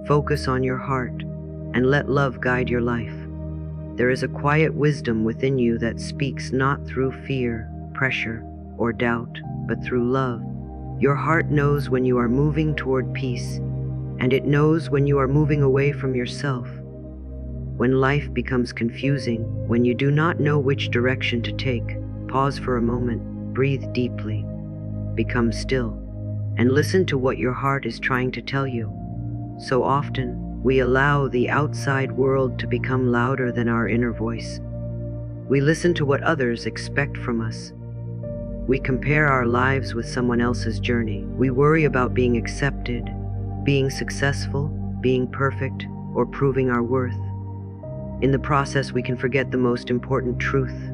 Focus on your heart and let love guide your life. There is a quiet wisdom within you that speaks not through fear, pressure, or doubt, but through love. Your heart knows when you are moving toward peace, and it knows when you are moving away from yourself. When life becomes confusing, when you do not know which direction to take, pause for a moment, breathe deeply, become still, and listen to what your heart is trying to tell you. So often, we allow the outside world to become louder than our inner voice. We listen to what others expect from us. We compare our lives with someone else's journey. We worry about being accepted, being successful, being perfect, or proving our worth. In the process, we can forget the most important truth.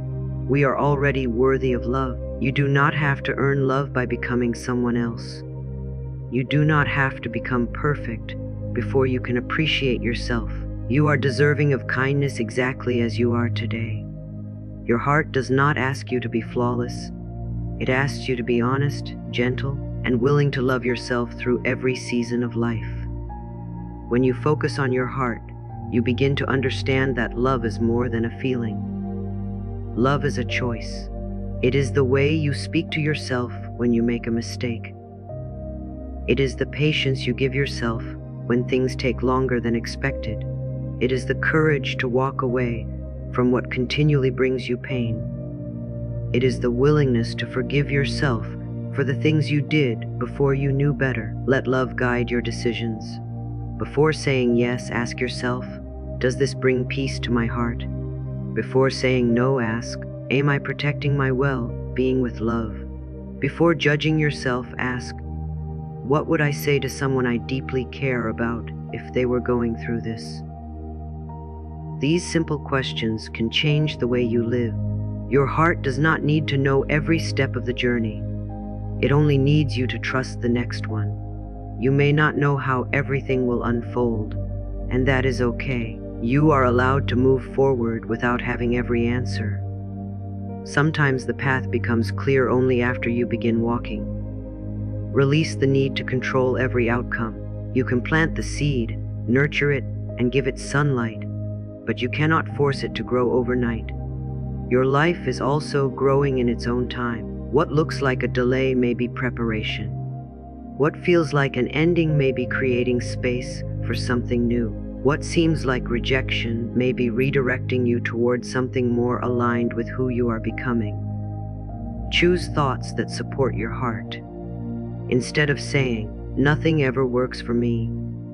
We are already worthy of love. You do not have to earn love by becoming someone else. You do not have to become perfect before you can appreciate yourself. You are deserving of kindness exactly as you are today. Your heart does not ask you to be flawless. It asks you to be honest, gentle, and willing to love yourself through every season of life. When you focus on your heart, you begin to understand that love is more than a feeling. Love is a choice. It is the way you speak to yourself when you make a mistake. It is the patience you give yourself when things take longer than expected. It is the courage to walk away from what continually brings you pain. It is the willingness to forgive yourself for the things you did before you knew better. Let love guide your decisions. Before saying yes, ask yourself, does this bring peace to my heart? Before saying no, ask, am I protecting my well-being with love? Before judging yourself, ask, what would I say to someone I deeply care about if they were going through this? These simple questions can change the way you live. Your heart does not need to know every step of the journey. It only needs you to trust the next one. You may not know how everything will unfold, and that is okay. You are allowed to move forward without having every answer. Sometimes the path becomes clear only after you begin walking. Release the need to control every outcome. You can plant the seed, nurture it, and give it sunlight, but you cannot force it to grow overnight. Your life is also growing in its own time. What looks like a delay may be preparation. What feels like an ending may be creating space for something new. What seems like rejection may be redirecting you towards something more aligned with who you are becoming. Choose thoughts that support your heart. Instead of saying, nothing ever works for me,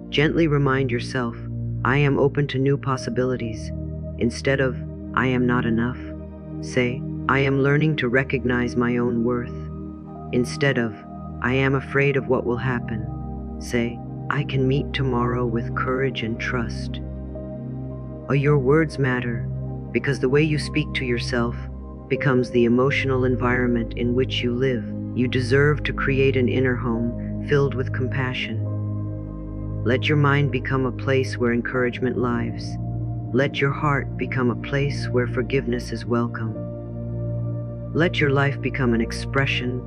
gently remind yourself, I am open to new possibilities. Instead of, I am not enough, say, I am learning to recognize my own worth. Instead of, I am afraid of what will happen, say, I can meet tomorrow with courage and trust. Your words matter because the way you speak to yourself becomes the emotional environment in which you live. You deserve to create an inner home filled with compassion. Let your mind become a place where encouragement lives. Let your heart become a place where forgiveness is welcome. Let your life become an expression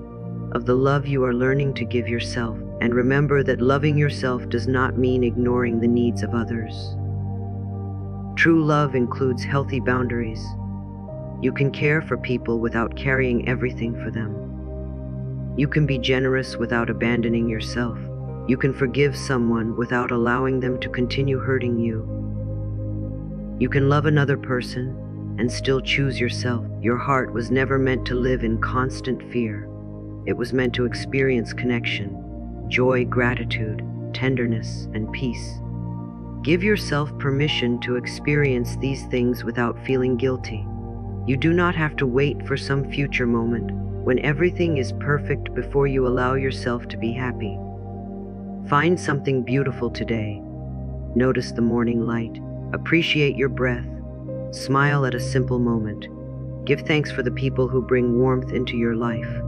of the love you are learning to give yourself. And remember that loving yourself does not mean ignoring the needs of others. True love includes healthy boundaries. You can care for people without carrying everything for them. You can be generous without abandoning yourself. You can forgive someone without allowing them to continue hurting you. You can love another person and still choose yourself. Your heart was never meant to live in constant fear. It was meant to experience connection, joy, gratitude, tenderness, and peace. Give yourself permission to experience these things without feeling guilty. You do not have to wait for some future moment when everything is perfect before you allow yourself to be happy. Find something beautiful today. Notice the morning light. Appreciate your breath. Smile at a simple moment. Give thanks for the people who bring warmth into your life.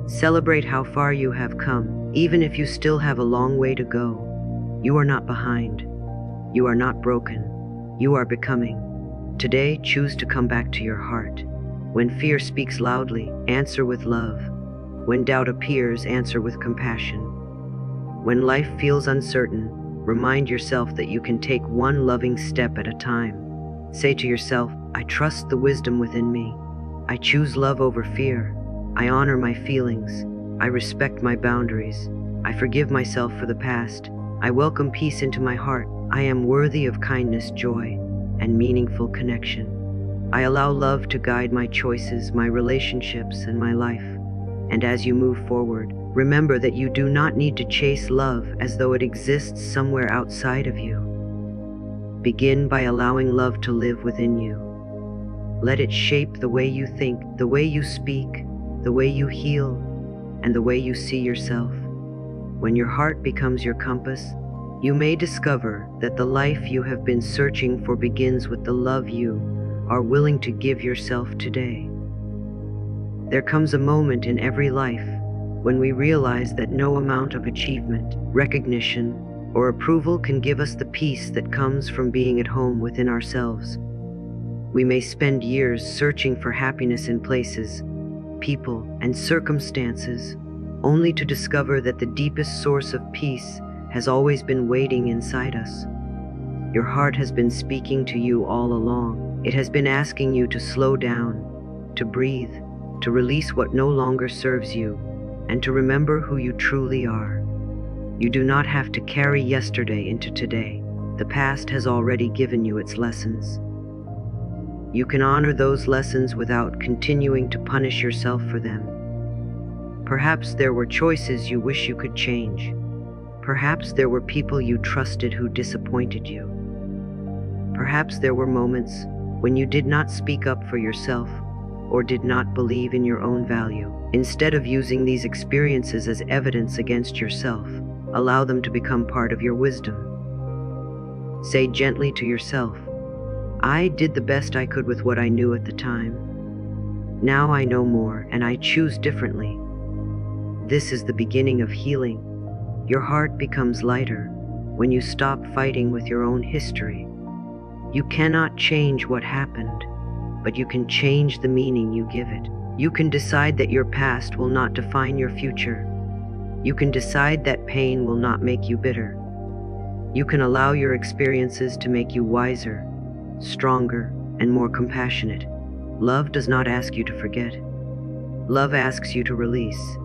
Celebrate how far you have come, even if you still have a long way to go. You are not behind. You are not broken. You are becoming. Today, choose to come back to your heart. When fear speaks loudly, answer with love. When doubt appears, answer with compassion. When life feels uncertain, Remind yourself that you can take one loving step at a time. Say to yourself, I trust the wisdom within me. I choose love over fear. I honor my feelings. I respect my boundaries. I forgive myself for the past. I welcome peace into my heart. I am worthy of kindness, joy, and meaningful connection. I allow love to guide my choices, my relationships, and my life. And as you move forward, remember that you do not need to chase love as though it exists somewhere outside of you. Begin by allowing love to live within you. Let it shape the way you think, the way you speak, the way you heal, and the way you see yourself. When your heart becomes your compass, you may discover that the life you have been searching for begins with the love you are willing to give yourself today. There comes a moment in every life when we realize that no amount of achievement, recognition, or approval can give us the peace that comes from being at home within ourselves. We may spend years searching for happiness in places, people, and circumstances, only to discover that the deepest source of peace has always been waiting inside us. Your heart has been speaking to you all along. It has been asking you to slow down, to breathe, to release what no longer serves you, and to remember who you truly are. You do not have to carry yesterday into today. The past has already given you its lessons. You can honor those lessons without continuing to punish yourself for them. Perhaps there were choices you wish you could change. Perhaps there were people you trusted who disappointed you. Perhaps there were moments when you did not speak up for yourself or did not believe in your own value. Instead of using these experiences as evidence against yourself, allow them to become part of your wisdom. Say gently to yourself, I did the best I could with what I knew at the time. Now I know more and I choose differently. This is the beginning of healing. Your heart becomes lighter when you stop fighting with your own history. You cannot change what happened, but you can change the meaning you give it. You can decide that your past will not define your future. You can decide that pain will not make you bitter. You can allow your experiences to make you wiser, stronger, and more compassionate. Love does not ask you to forget. Love asks you to release.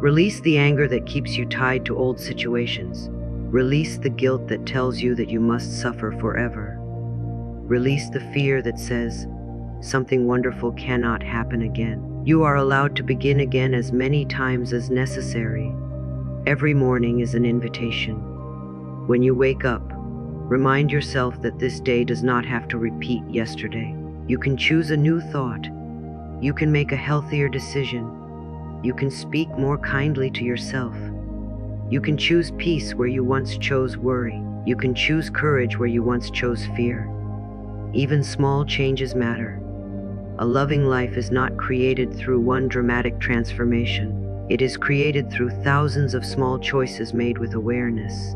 Release the anger that keeps you tied to old situations. Release the guilt that tells you that you must suffer forever. Release the fear that says, something wonderful cannot happen again. You are allowed to begin again as many times as necessary. Every morning is an invitation. When you wake up, remind yourself that this day does not have to repeat yesterday. You can choose a new thought. You can make a healthier decision. You can speak more kindly to yourself. You can choose peace where you once chose worry. You can choose courage where you once chose fear. Even small changes matter. A loving life is not created through one dramatic transformation. It is created through thousands of small choices made with awareness.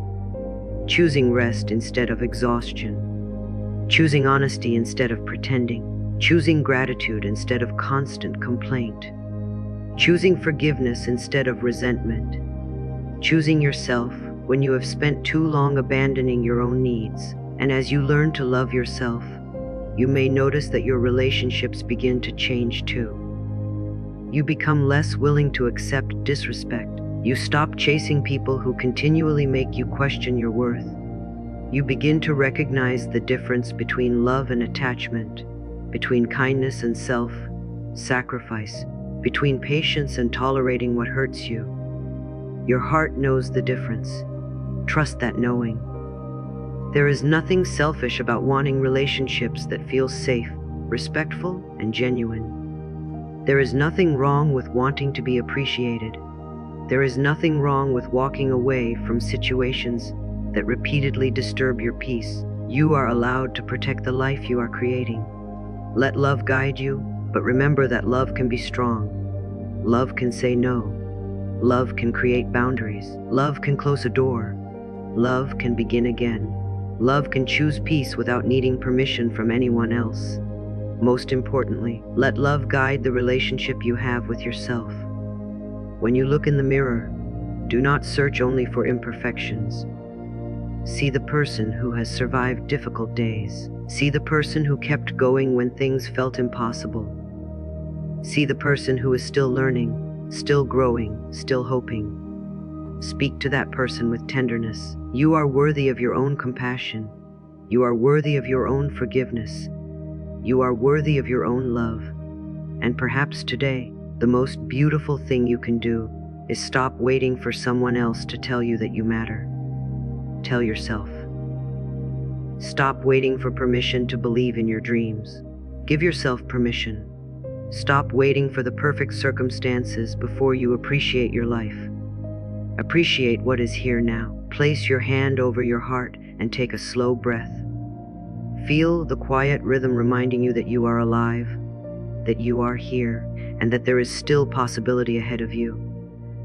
Choosing rest instead of exhaustion. Choosing honesty instead of pretending. Choosing gratitude instead of constant complaint. Choosing forgiveness instead of resentment. Choosing yourself when you have spent too long abandoning your own needs. And as you learn to love yourself, you may notice that your relationships begin to change too. You become less willing to accept disrespect. You stop chasing people who continually make you question your worth. You begin to recognize the difference between love and attachment, between kindness and self-sacrifice, between patience and tolerating what hurts you. Your heart knows the difference. Trust that knowing. There is nothing selfish about wanting relationships that feel safe, respectful, and genuine. There is nothing wrong with wanting to be appreciated. There is nothing wrong with walking away from situations that repeatedly disturb your peace. You are allowed to protect the life you are creating. Let love guide you, but remember that love can be strong. Love can say no. Love can create boundaries. Love can close a door. Love can begin again. Love can choose peace without needing permission from anyone else. Most importantly, let love guide the relationship you have with yourself. When you look in the mirror, do not search only for imperfections. See the person who has survived difficult days. See the person who kept going when things felt impossible. See the person who is still learning, still growing, still hoping. Speak to that person with tenderness. You are worthy of your own compassion. You are worthy of your own forgiveness. You are worthy of your own love. And perhaps today, the most beautiful thing you can do is stop waiting for someone else to tell you that you matter. Tell yourself. Stop waiting for permission to believe in your dreams. Give yourself permission. Stop waiting for the perfect circumstances before you appreciate your life. Appreciate what is here now. Place your hand over your heart and take a slow breath. Feel the quiet rhythm reminding you that you are alive, that you are here, and that there is still possibility ahead of you.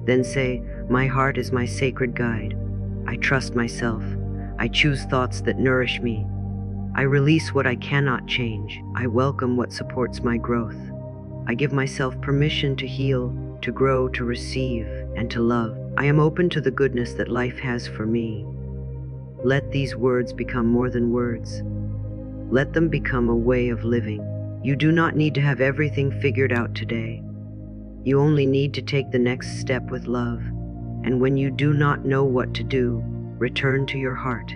Then say, "My heart is my sacred guide. I trust myself. I choose thoughts that nourish me. I release what I cannot change. I welcome what supports my growth. I give myself permission to heal, to grow, to receive, and to love. I am open to the goodness that life has for me." Let these words become more than words. Let them become a way of living. You do not need to have everything figured out today. You only need to take the next step with love. And when you do not know what to do, return to your heart.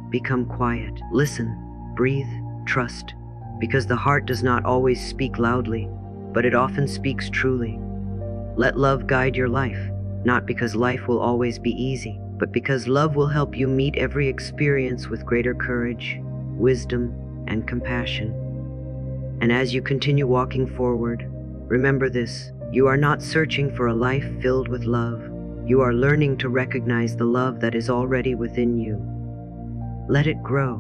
Become quiet. Listen, breathe, trust. Because the heart does not always speak loudly, but it often speaks truly. Let love guide your life, not because life will always be easy, but because love will help you meet every experience with greater courage, wisdom, and compassion. And as you continue walking forward, remember this: you are not searching for a life filled with love. You are learning to recognize the love that is already within you. Let it grow.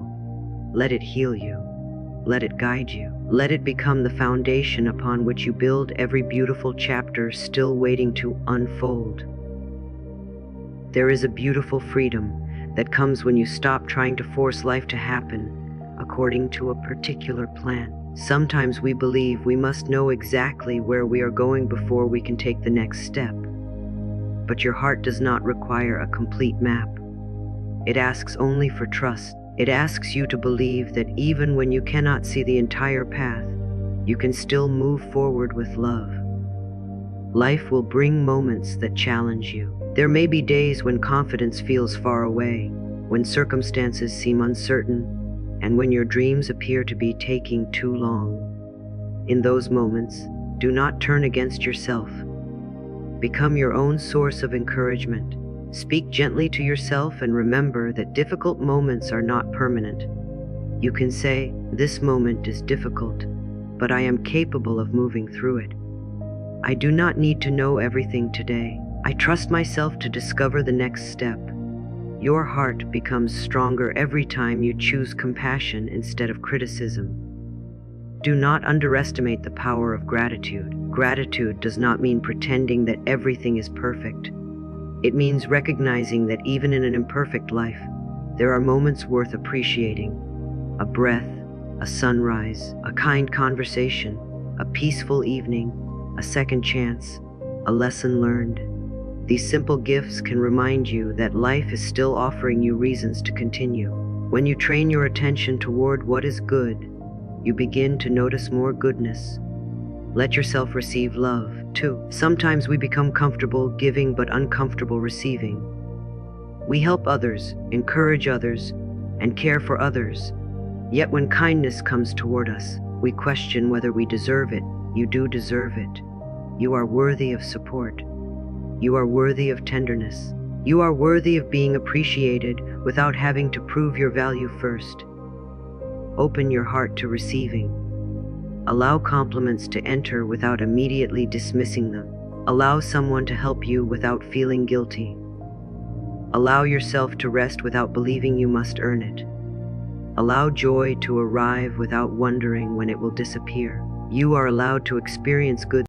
Let it heal you. Let it guide you. Let it become the foundation upon which you build every beautiful chapter still waiting to unfold. There is a beautiful freedom that comes when you stop trying to force life to happen according to a particular plan. Sometimes we believe we must know exactly where we are going before we can take the next step. But your heart does not require a complete map. It asks only for trust. It asks you to believe that even when you cannot see the entire path, you can still move forward with love. Life will bring moments that challenge you. There may be days when confidence feels far away, when circumstances seem uncertain, and when your dreams appear to be taking too long. In those moments, do not turn against yourself. Become your own source of encouragement. Speak gently to yourself and remember that difficult moments are not permanent. You can say, "This moment is difficult, but I am capable of moving through it. I do not need to know everything today. I trust myself to discover the next step." Your heart becomes stronger every time you choose compassion instead of criticism. Do not underestimate the power of gratitude. Gratitude does not mean pretending that everything is perfect. It means recognizing that even in an imperfect life, there are moments worth appreciating. A breath, a sunrise, a kind conversation, a peaceful evening, a second chance, a lesson learned. These simple gifts can remind you that life is still offering you reasons to continue. When you train your attention toward what is good, you begin to notice more goodness. Let yourself receive love, too. Sometimes we become comfortable giving but uncomfortable receiving. We help others, encourage others, and care for others. Yet when kindness comes toward us, we question whether we deserve it. You do deserve it. You are worthy of support. You are worthy of tenderness. You are worthy of being appreciated without having to prove your value first. Open your heart to receiving. Allow compliments to enter without immediately dismissing them. Allow someone to help you without feeling guilty. Allow yourself to rest without believing you must earn it. Allow joy to arrive without wondering when it will disappear. You are allowed to experience good